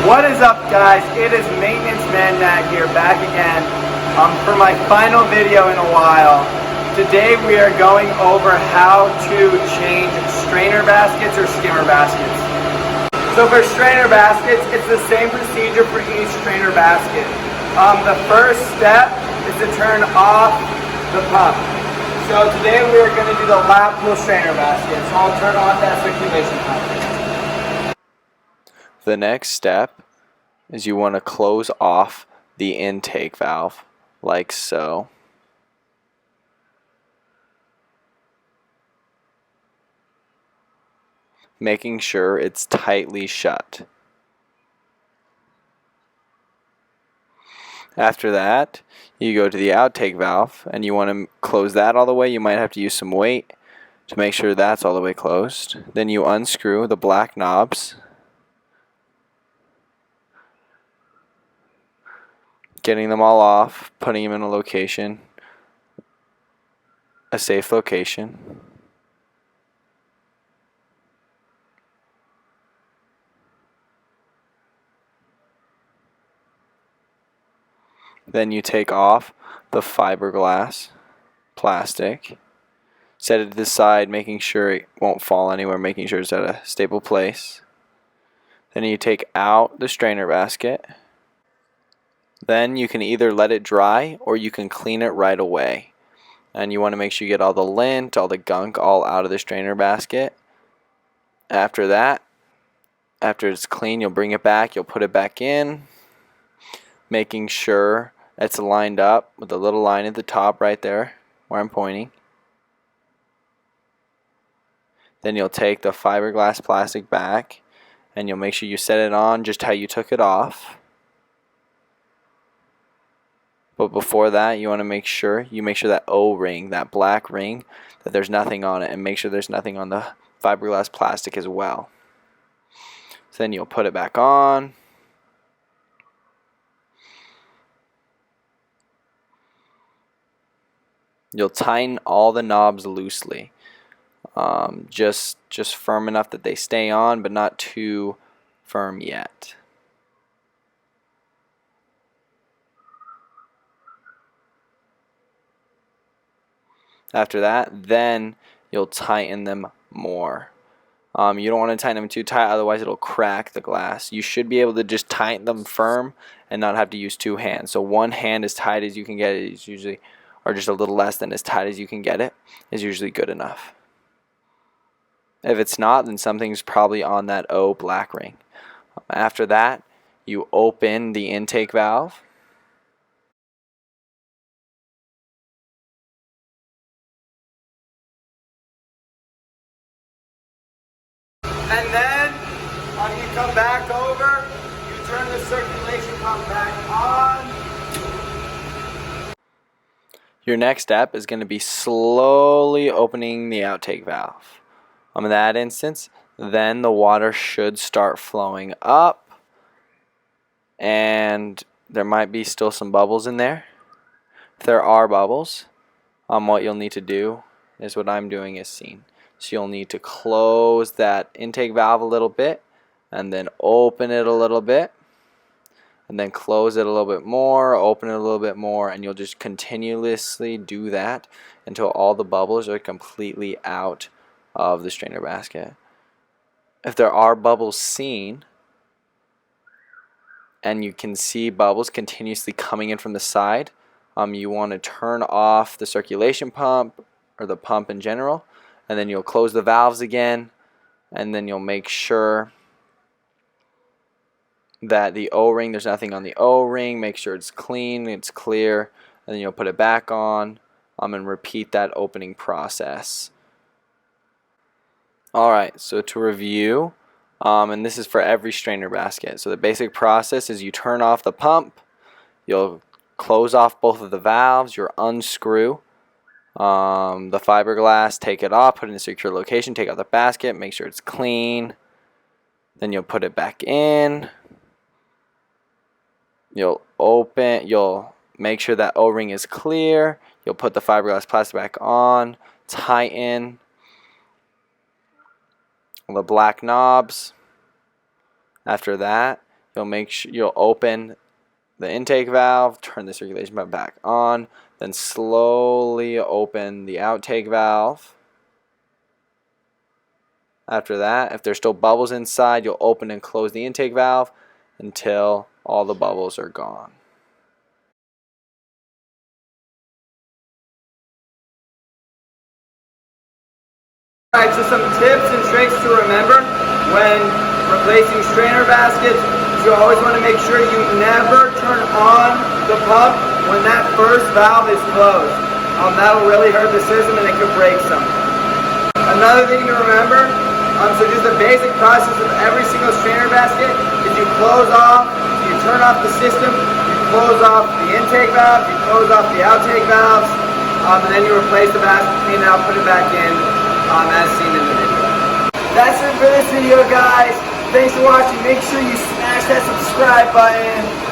What is up, guys? It is Maintenance Man Nat here, back again for my final video in a while. Today we are going over how to change strainer baskets or skimmer baskets. So for strainer baskets, it's the same procedure for each strainer basket. The first step is to turn off the pump. So today we are going to do the lap pool strainer basket. So I'll turn off that circulation pump. The next step is you want to close off the intake valve, like so. Making sure it's tightly shut. After that, you go to the outtake valve and you want to close that all the way. You might have to use some weight to make sure that's all the way closed. Then you unscrew the black knobs, getting them all off, putting them in a safe location. Then you take off the fiberglass plastic, set it to the side, making sure it won't fall anywhere, making sure it's at a stable place. Then you take out the strainer basket. Then you can either let it dry or you can clean it right away. And you want to make sure you get all the lint, all the gunk all out of the strainer basket. After that, after it's clean, you'll bring it back, you'll put it back in, making sure it's lined up with the little line at the top right there where I'm pointing. Then you'll take the fiberglass plastic back and you'll make sure you set it on just how you took it off. But before that, you want to make sure that O-ring, that black ring, that there's nothing on it, and make sure there's nothing on the fiberglass plastic as well. So then you'll put it back on. You'll tighten all the knobs loosely, just firm enough that they stay on, but not too firm yet. After that, then you'll tighten them more. You don't want to tighten them too tight, otherwise it'll crack the glass. You should be able to just tighten them firm and not have to use two hands. So one hand as tight as you can get it is usually, or just a little less than as tight as you can get it, is usually good enough. If it's not, then something's probably on that O black ring. After that, you open the intake valve. And then, when you come back over, you turn the circulation pump back on. Your next step is going to be slowly opening the outtake valve. In that instance, then the water should start flowing up, and there might be still some bubbles in there. If there are bubbles, what you'll need to do is what I'm doing is seen. So you'll need to close that intake valve a little bit and then open it a little bit and then close it a little bit more, open it a little bit more, and you'll just continuously do that until all the bubbles are completely out of the strainer basket. If there are bubbles seen and you can see bubbles continuously coming in from the side, you want to turn off the circulation pump or the pump in general, and then you'll close the valves again, and then you'll make sure that the O-ring, there's nothing on the O-ring, make sure it's clean, it's clear, and then you'll put it back on and repeat that opening process. Alright, so to review, and this is for every strainer basket, so the basic process is you turn off the pump, you'll close off both of the valves, you'll unscrew the fiberglass, take it off, put it in a secure location, take out the basket, make sure it's clean, then you'll put it back in, you'll make sure that O-ring is clear, you'll put the fiberglass plastic back on, tighten the black knobs. After that, you'll open the intake valve, turn the circulation pump back on, then slowly open the outtake valve. After that, if there's still bubbles inside, you'll open and close the intake valve until all the bubbles are gone. Alright, so some tips and tricks to remember when replacing strainer baskets. You always want to make sure you never turn on the pump when that first valve is closed. That'll really hurt the system and it could break some. Another thing to remember, so just the basic process of every single strainer basket is you close off, you turn off the system, you close off the intake valve, you close off the outtake valves, and then you replace the basket, clean it out, put it back in, as seen in the video. That's it for this video, guys. Thanks for watching. Make sure you smash that subscribe button.